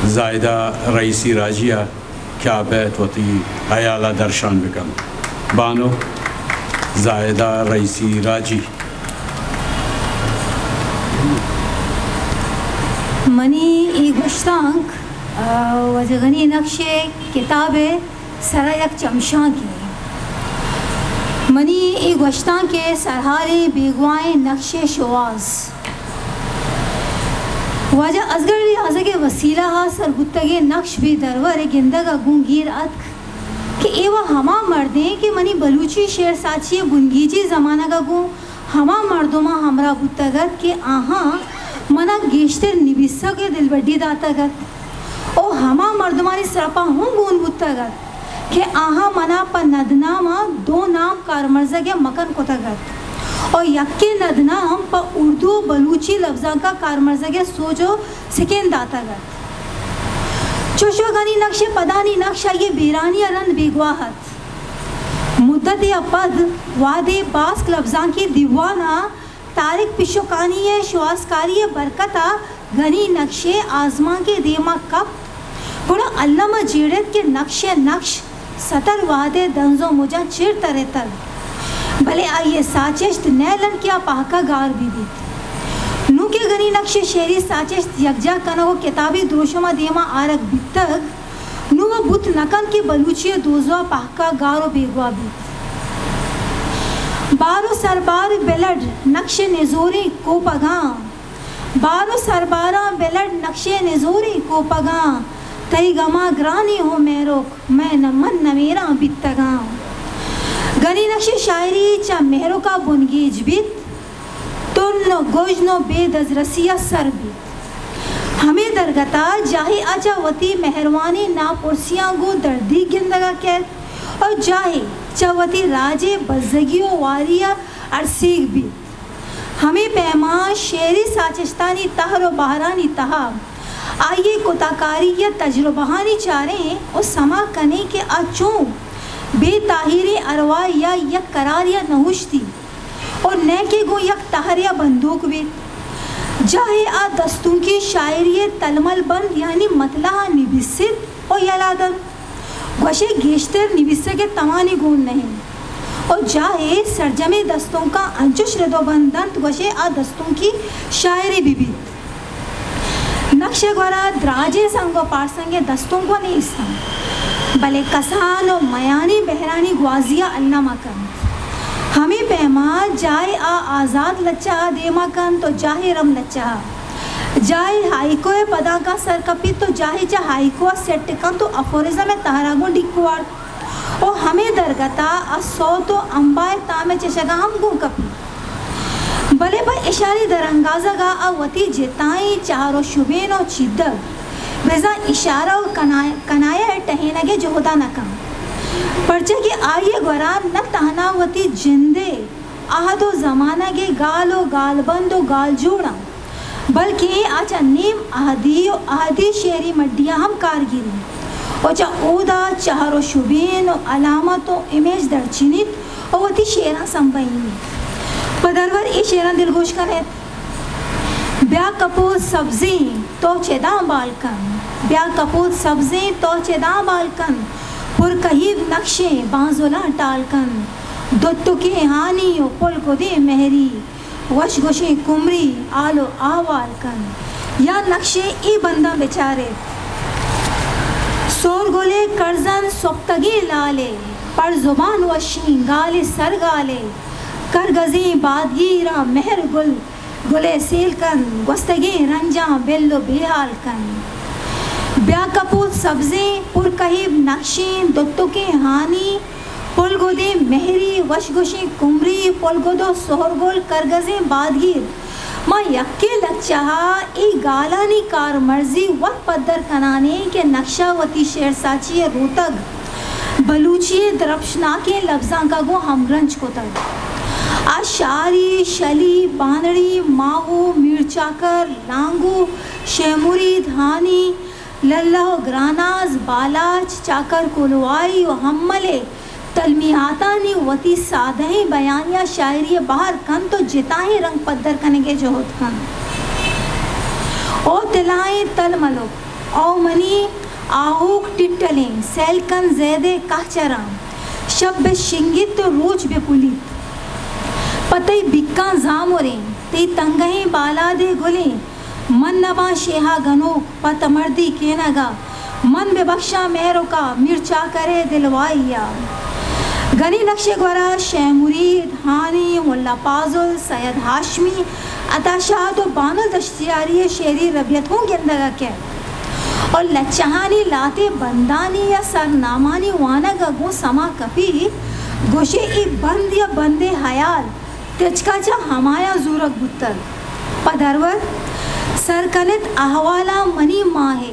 जायदा रईसी राजिया क्या बैत वती अयाला दर्शान बिकम बानो जायदा रईसी राजी मनी ई गुश्तांक वजगनी नक्शे किताबे सरयक चमशा की मनी ई गुश्तां के सरहारे बेगवाए नक्शे शवाज वजह अजगर लिहाजा के वसीला हा सरगुत्तगे नक्श भी दरवर गिंदगा गुंगीर अतक कि एवा हमा मर्दे कि मनी बलूची शेर साची गुनगीजी ज़माना का गु हमा मर्दोमा हमरा बुत्तगत के आहा मना गेश्तर निबिसा के दिल बड्डी दातागत ओ हमा मर्दमानी सरपा हूँ गुन बुत्तगत के आहा मना पर नदनामा दो नाम कारमर्जा के मकन कोतगत और यक्के नदनाम पर उर्दू बलूची लफ्ज़ा का कारमर्जा के सोजो सिकेन दातागत चोशवगानी नक्शे पदानी नक्शा ये बीरानी अरंद बेगवाहत मुद्दत या पद वादे बास्क लफ्ज़ां की दीवाना तारिक पिशोकानी शुआसकारी बरकता घनी नक्शे आजमा के देमा कप गुड़ा अल्लामा जीड़त के नक्शे नक्श सतर वादे दंजो मुजा चिर तरे तर भले आइए साचेश्त नैलन क्या पाका गार भी दी नू के घनी नक्शे शेरी साचेश्त यकजा कनो किताबी दोशमा देमा आरक बितक नू व बुत नकन के बलूची दोजवा पाका गारो बेगवा भी बारो सरबार बेलड नक्शे निजोरी को पगा बारो सरबारा बेलड नक्शे निजोरी को पगा तई गमा ग्रानी हो मेरोक मैं न मन न मेरा बितगा गनी नक्शे शायरी चा मेहरो का बुनगीज बित तुन्नो गोजनो बेदज रसिया सर बित हमें दरगता जाही आजा वती मेहरवानी ना पुरसियां गो दर्दी गिंदगा कैद और जाही चवती राजे बजगियो वारिया अरसीग भी हमें पैमा शेरी साचिस्तानी तहरो बहरानी तहा आइए कोताकारी या तजुर्बहानी चारें और समा कने के अचों बेताहिरे अरवा या यक करार या नहुश्ती और न के गो यक तहर या बंदूक भी जाहे आ दस्तों की शायरी तलमल बंद यानी मतला निबिसित और यलादन वशे गेश्तर निबिसे के तमानी गुण नहीं और जाहे सरजमे दस्तों का अंचुश रदोबंदंत वशे आ दस्तों की शायरी भी नक्शे ग्वारा द्राजे संगो पारसंगे दस्तों को नहीं इस्ता भले कसान और मयानी बहरानी ग्वाजिया अल्लाह मकन हमें पैमा जाए आ आज़ाद लच्चा देमा कन तो जाहे रम लच्चा जाए हाइको पदा का सर कपी तो जाहे चा हाइको सेट कन तो अफोरिज़ा में तहरागो डिक्वार और हमें दरगता असो तो अंबाए तामे चशगा हम गो कपी भले भाई इशारी दरंगाजा गा अवती जिताई चारो शुबेन और चिद्दग वैसा इशारा और कनाया है टहनगे जोहदा नकम परचे के आइए ग्वरा न तहनावती जिंदे आहदो जमाना के गालो गालबंदो गाल जोड़ा बल्कि आचा नीम आहदी शेरी मड्डिया हम कारगिरी और चा ओदा चारो शुबेन और अलामतों इमेज दर्चिनित और वती शेरा संबईनी पदरवर ये शेरा दिलगोश करे ब्या कपूर सब्जी तो चेदा बालकन ब्या कपूर सब्जी तो चेदा बालकन पुर कहीब नक्शे बांजोला टालकन दोत्तो के हानी ओ पुल को दे मेहरी वश गोशे कुमरी आलो आवालकन या नक्शे ई बंदा बेचारे सोर गोले करजन सोक्तगी लाले पर जुबान वशी गाले सर गाले कर गजी बादगीरा मेहर गुल गुले सेलकन गुस्तगी रंजा बेल्लो बेहालकन ब्या कपूर सब्जी पुर कहीब नक्शीन दोत्तो के हानी पुल गोदे मेहरी वशगुशी कुमरी पुल गोदो सोहरगोल करगजे बादगीर माँ यक्के लच्चाहा ए गालानी कार मर्जी वत पद्दर कनाने के नक्शावती शेर साची रोतग बलूची दरपशना के लफ्ज़ां का गो हमरंज को तक आशारी शली बांदड़ी माओ मिर्चाकर लांगू शेमुरी धानी लल्लाह ग्रानाज बालाच चाकर कुलवाई व हम्मले तलमियातानी वती सादही बयानिया शायरी बाहर कन तो जिताही रंग पद्दर कने के जोहत कन ओ तिलाई तलमलो औ मनी आहूक टिट्टलें सैलकन ज़ैदे कहचरा शब शिंगित तो रोज बेपुलित पतई बिक्का जामुरें ते तंगही बाला दे गुले मन नबा शेहा गनो पतमर्दी के नगा मन बेबख्शा मेरो का मिर्चा करे दिलवाइया गनी नक्शे ग्वरा शैमुरीद हानी मुल्ला पाजुल सैयद हाशमी अताशाद और बानुल दश्तियारी शेरी रबियतों के अंदर के और लच्चानी लाते बंदानी या सरनामानी वाना गगो समा कपी गोशे ई बंद या बंदे हयाल तेजकाचा हमाया जूरक बुत्तर पदरवर सरकनित अहवाला मनी माहे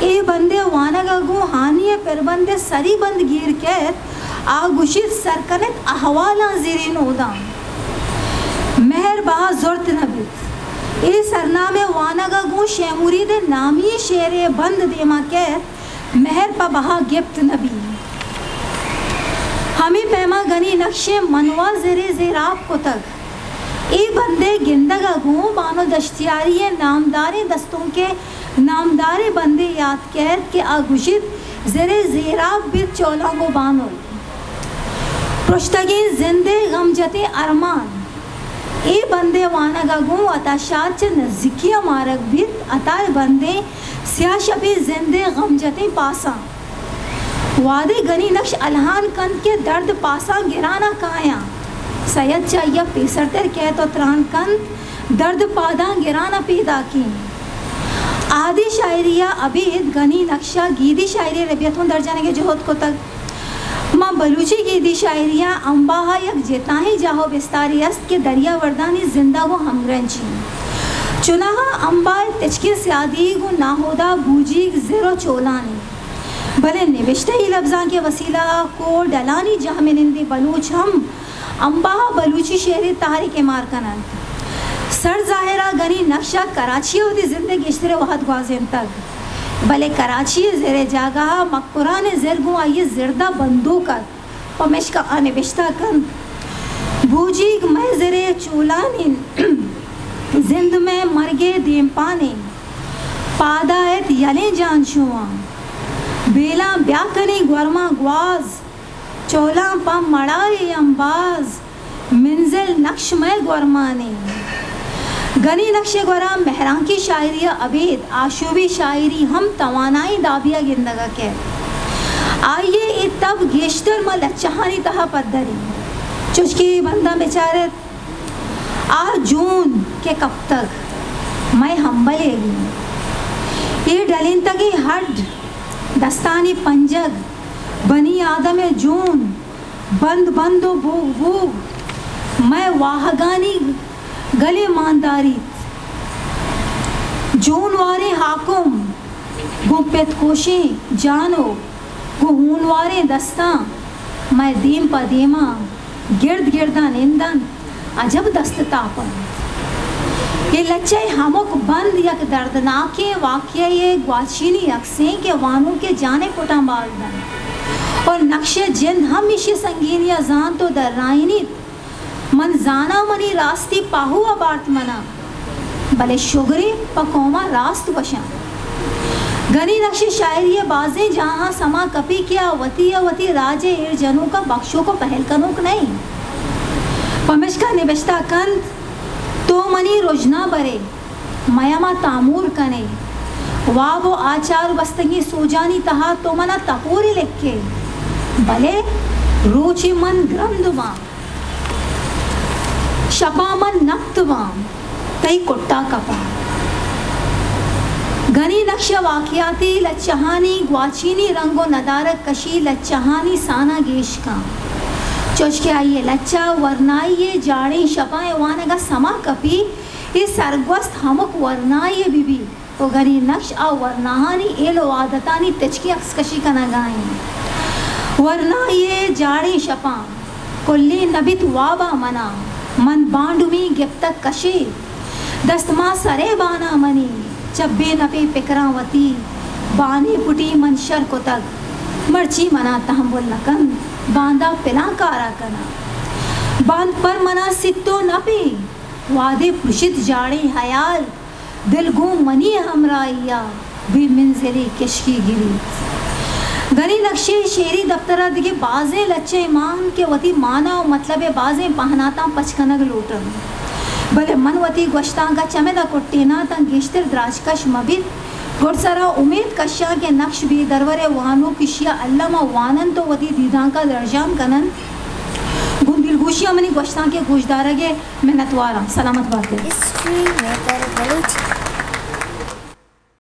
ए बंदे वाना गगो हानिय पर बंदे सरी बंद गिर के आगुशित सरकनित अहवाला ज़िरीन उदा मेहरबा ज़ुर्त नबित ए सरनामे वानगा गो शेमुरी दे नामी शेरे बंद देमा के मेहर पा बहा गिफ्त नबी हमें पैमा गनी नक्शे मनवा ज़िरे ज़िराब को तक ए बंदे गिंदगा गो बानो दश्तियारी नामदारे दस्तों के नामदारे बंदे याद कैद के आगुशित ज़िरे ज़िराब बित चौलांगो बानो पुश्तगी जिंदे गमजते अरमान ए बंदे वाना गगू अताशात नज़िकिया मारक बित अताल बंदे सियाशपी जिंदे गमजते पासा वादे गनी नक्श अलहान कंद के दर्द पासा गिराना काया सैयद चाहिए पेसरतर कह तो त्रान कंद दर्द पादा गिराना पैदा की आदि शायरिया अबीद गनी नक्शा गीदी शायरी रबियतों दर्जाने के जोहद को तक माँ बलूची की दी शायरियाँ अम्बाहा यक जेताही जाहो बिस्तारी अस्त के दरिया वर्दानी जिंदा वो हमग्रंची चुनाहा अम्बाए तिचके स्यादी गु नाहोदा बूजी ज़िरो चोलानी भले निविष्ट ही लफ्ज़ां के वसीला को डलानी जहमिनिंदी बलूच हम अम्बाहा बलूची शहरी तारी के मार कनन सर ज़ाहिरा गनी नक्शा कराची होती ज़िंदगी इश्तरे वहद ग्वाज़ें तक भले कराची ज़ेरे जागा मक्कुरान ज़िरगुँ आइए ज़िरदा बंदूकत पमेश का आने बिश्ता कन बूजीग मैं ज़िरे चूलानी जिंद में मरगे देम पाने पादायत यले जान छुआ बेला ब्याकनी ग्वरमा ग्वाज चोला पा मड़ाए अंबाज मिंजिल नक्श में ग्वरमाने गनी नक्शे ग्वरा महरां की शायरी अबीद आशूबी शायरी हम तवानाई दाबिया गिंदगा के आइए तब गेश्तर म लच्चाहानी तहा पद्दरी चुचकी बंदा बेचारे आ जून के कब तक मैं हम्बलेगी ये डलिन तकी हड दस्तानी पंजग बनी आदम जून बंद बंदो भूग भूग मैं वाहगानी गले मानदारी जून वारे हाकुम गुप्त कोशे जानो गुहून वारे दस्ता मैं दीम पदीमा गिर्द गिरदा निंदन अजब दस्त तापन ये लच्चे हमक बंद यक दर्दनाके वाक़या ये ग्वाचीनी अक्सें के वानों के जाने पुटा मालदन और नक्शे जिंद हमेशा संगीन या जान तो दर्राइनी मन जाना मनी रास्ती पाहु अबार्त मना भले शुगरी पकौमा रास्त वशा गनी नक्शे शायरी बाजें जहाँ समा कपी किया वती राजे इर जनों का बख्शों को पहल कनोक नहीं पमिश का निबश्ता कंद तो मनी रोजना बरे मयामा तामूर कने वाह वो आचार बस्तगी सोजानी तहा तो मना तपूरी लिखे भले रोची मन ग्रंदुमा शपामन नक्तवाम तई कुट्टा कपा गनी नक्श वाक़ियाती लच्चहानी ग्वाचीनी रंगो नदारक कशी लच्चहानी साना गेश का चोचके आइए लच्चा वरनाइए जाड़े शपाए वानगा समा कपी ये सरगवस्त हमक वरनाइए बीबी तो गनी नक्श आ वरनाहानी एलो आदतानी तिचकी अक्सकशी का नगाएं वरनाइए जाड़े शपा कुल्ली नबित वाबा मना मन बांडुमी गिफ्तक कशी दस्तमा सरे बाना मनी चब्बे नपे पिकरावती बानी पुटी मनशर को तक मर्ची मना तहम्बुल नकन बांदा पिला कारा कना बांध पर मना सित्तो नपे वादे पुशित जाड़े हयाल दिल गो मनी हमराइया भी मंजिली किश्की गिरी गनी नक्शे शेरी दफ्तरा दिखे बाजे लच्चे ईमान के वती माना मतलब बाजे पहनाता पचकनग लोटन भले मनवती गोश्ता का चमेदा कुट्टीना तं गिश्तर द्राजकश मबित गुरसरा उम्मीद कश्या के नक्श भी दरवरे वानो किशिया अल्लामा वानन तो वती दीदा का दर्जाम कनन गुंदिल गुशिया मनी गोश्ता के गोशदारगे मेहनतवारा सलामत बात है। हिस्ट्री में